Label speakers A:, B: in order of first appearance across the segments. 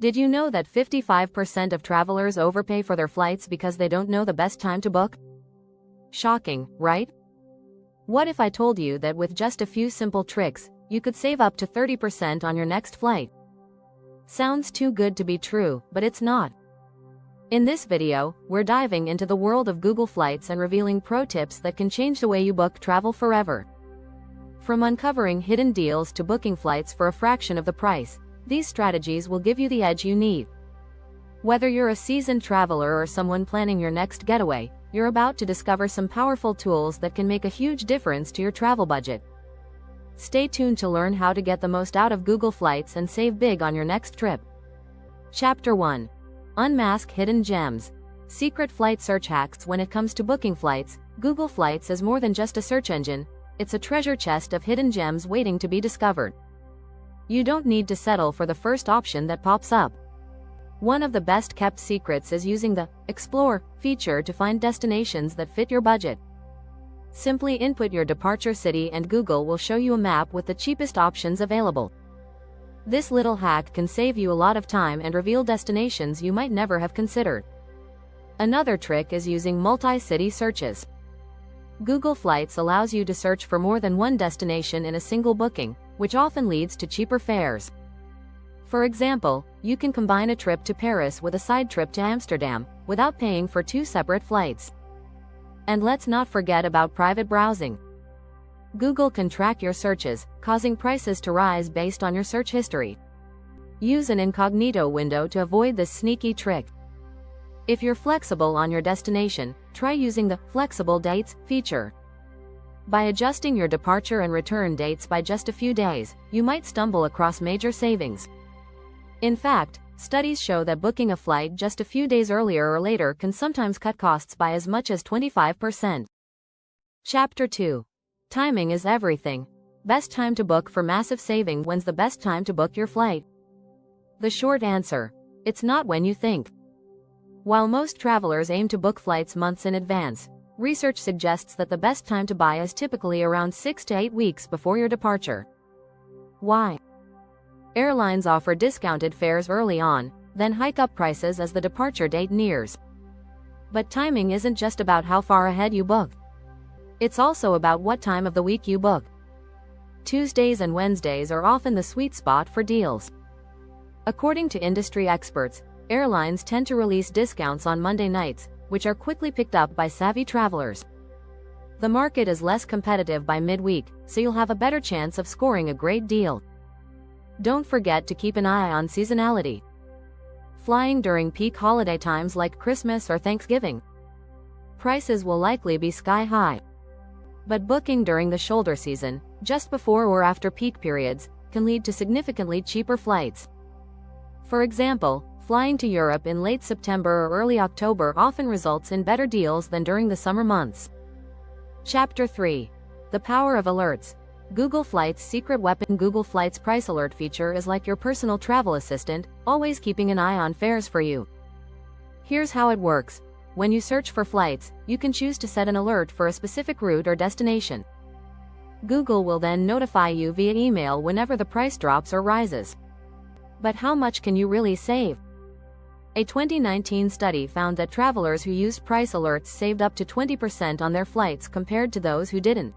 A: Did you know that 55% of travelers overpay for their flights because they don't know the best time to book? Shocking, right? What if I told you that with just a few simple tricks, you could save up to 30% on your next flight? Sounds too good to be true, but it's not. In this video, we're diving into the world of Google Flights and revealing pro tips that can change the way you book travel forever. From uncovering hidden deals to booking flights for a fraction of the price, these strategies will give you the edge you need. Whether you're a seasoned traveler or someone planning your next getaway, you're about to discover some powerful tools that can make a huge difference to your travel budget. Stay tuned to learn how to get the most out of Google Flights and save big on your next trip. Chapter 1. Unmask Hidden Gems. Secret flight search hacks. When it comes to booking flights, Google Flights is more than just a search engine, it's a treasure chest of hidden gems waiting to be discovered. You don't need to settle for the first option that pops up. One of the best kept secrets is using the Explore feature to find destinations that fit your budget. Simply input your departure city and Google will show you a map with the cheapest options available. This little hack can save you a lot of time and reveal destinations you might never have considered. Another trick is using multi-city searches. Google Flights allows you to search for more than one destination in a single booking, which often leads to cheaper fares. For example, you can combine a trip to Paris with a side trip to Amsterdam, without paying for two separate flights. And let's not forget about private browsing. Google can track your searches, causing prices to rise based on your search history. Use an incognito window to avoid this sneaky trick. If you're flexible on your destination, try using the Flexible Dates feature. By adjusting your departure and return dates by just a few days, you might stumble across major savings. In fact, studies show that booking a flight just a few days earlier or later can sometimes cut costs by as much as 25%. Chapter 2. Timing is everything. Best time to book for massive saving. When's the best time to book your flight? The short answer: it's not when you think. While most travelers aim to book flights months in advance, research suggests that the best time to buy is typically around 6 to 8 weeks before your departure. Why? Airlines offer discounted fares early on, then hike up prices as the departure date nears. But timing isn't just about how far ahead you book. It's also about what time of the week you book. Tuesdays and Wednesdays are often the sweet spot for deals. According to industry experts, airlines tend to release discounts on Monday nights, which are quickly picked up by savvy travelers. The market is less competitive by midweek, so you'll have a better chance of scoring a great deal. Don't forget to keep an eye on seasonality. Flying during peak holiday times like Christmas or Thanksgiving, prices will likely be sky high. But booking during the shoulder season, just before or after peak periods, can lead to significantly cheaper flights. For example, flying to Europe in late September or early October often results in better deals than during the summer months. Chapter 3. The Power of Alerts. Google Flights' secret weapon. Google Flights' Price Alert feature is like your personal travel assistant, always keeping an eye on fares for you. Here's how it works. When you search for flights, you can choose to set an alert for a specific route or destination. Google will then notify you via email whenever the price drops or rises. But how much can you really save? A 2019 study found that travelers who used price alerts saved up to 20% on their flights compared to those who didn't.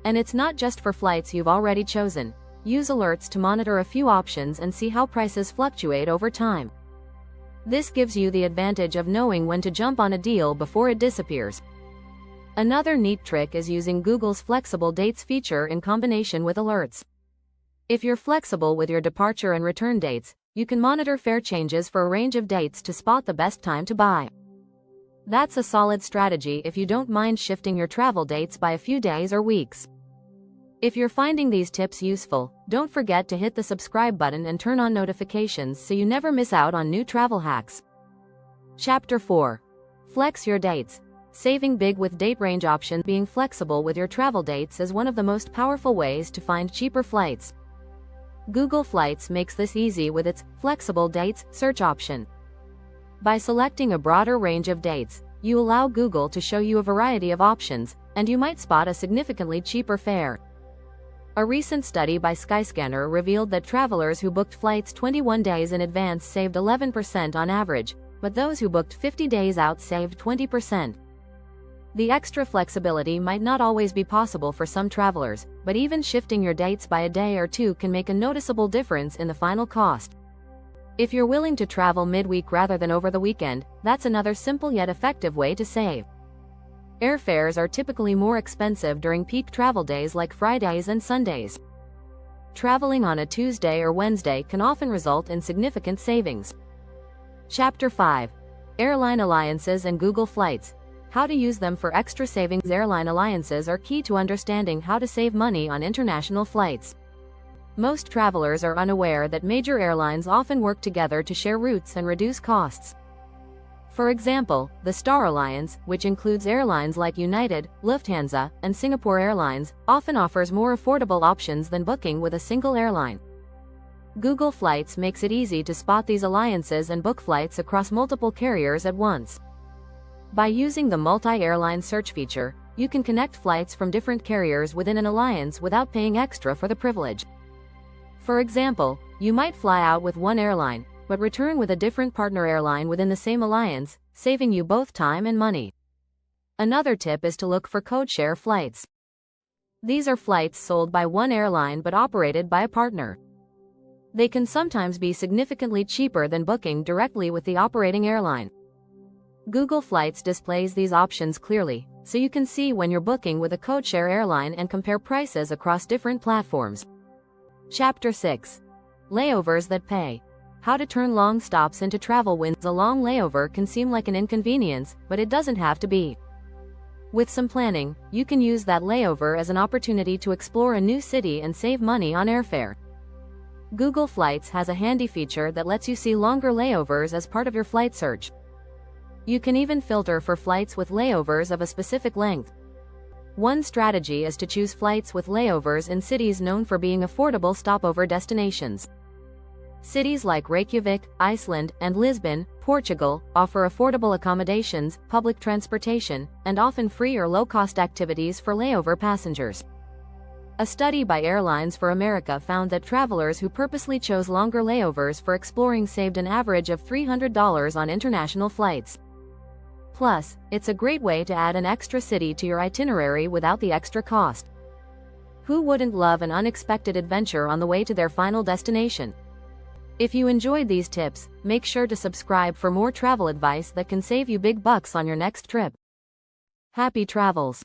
A: And it's not just for flights you've already chosen. Use alerts to monitor a few options and see how prices fluctuate over time. This gives you the advantage of knowing when to jump on a deal before it disappears. Another neat trick is using Google's Flexible Dates feature in combination with alerts. If you're flexible with your departure and return dates, you can monitor fare changes for a range of dates to spot the best time to buy. That's a solid strategy if you don't mind shifting your travel dates by a few days or weeks. If you're finding these tips useful, don't forget to hit the subscribe button and turn on notifications so you never miss out on new travel hacks. Chapter 4. Flex your dates. Saving big with date range options. Being flexible with your travel dates is one of the most powerful ways to find cheaper flights. Google Flights makes this easy with its Flexible Dates search option. By selecting a broader range of dates, you allow Google to show you a variety of options, and you might spot a significantly cheaper fare. A recent study by Skyscanner revealed that travelers who booked flights 21 days in advance saved 11% on average, but those who booked 50 days out saved 20%. The extra flexibility might not always be possible for some travelers, but even shifting your dates by a day or two can make a noticeable difference in the final cost. If you're willing to travel midweek rather than over the weekend, that's another simple yet effective way to save. Airfares are typically more expensive during peak travel days like Fridays and Sundays. Traveling on a Tuesday or Wednesday can often result in significant savings. Chapter 5. Airline Alliances and Google Flights. How to use them for extra savings. Airline alliances are key to understanding how to save money on international flights. Most travelers are unaware that major airlines often work together to share routes and reduce costs. For example, the Star Alliance, which includes airlines like United, Lufthansa, and Singapore Airlines, often offers more affordable options than booking with a single airline. Google Flights makes it easy to spot these alliances and book flights across multiple carriers at once. By using the multi-airline search feature, you can connect flights from different carriers within an alliance without paying extra for the privilege. For example, you might fly out with one airline, but return with a different partner airline within the same alliance, saving you both time and money. Another tip is to look for codeshare flights. These are flights sold by one airline but operated by a partner. They can sometimes be significantly cheaper than booking directly with the operating airline. Google Flights displays these options clearly, so you can see when you're booking with a codeshare airline and compare prices across different platforms. Chapter 6. Layovers that pay. How to turn long stops into travel wins. A long layover can seem like an inconvenience, but it doesn't have to be. With some planning, you can use that layover as an opportunity to explore a new city and save money on airfare. Google Flights has a handy feature that lets you see longer layovers as part of your flight search. You can even filter for flights with layovers of a specific length. One strategy is to choose flights with layovers in cities known for being affordable stopover destinations. Cities like Reykjavik, Iceland, and Lisbon, Portugal, offer affordable accommodations, public transportation, and often free or low-cost activities for layover passengers. A study by Airlines for America found that travelers who purposely chose longer layovers for exploring saved an average of $300 on international flights. Plus, it's a great way to add an extra city to your itinerary without the extra cost. Who wouldn't love an unexpected adventure on the way to their final destination? If you enjoyed these tips, make sure to subscribe for more travel advice that can save you big bucks on your next trip. Happy travels!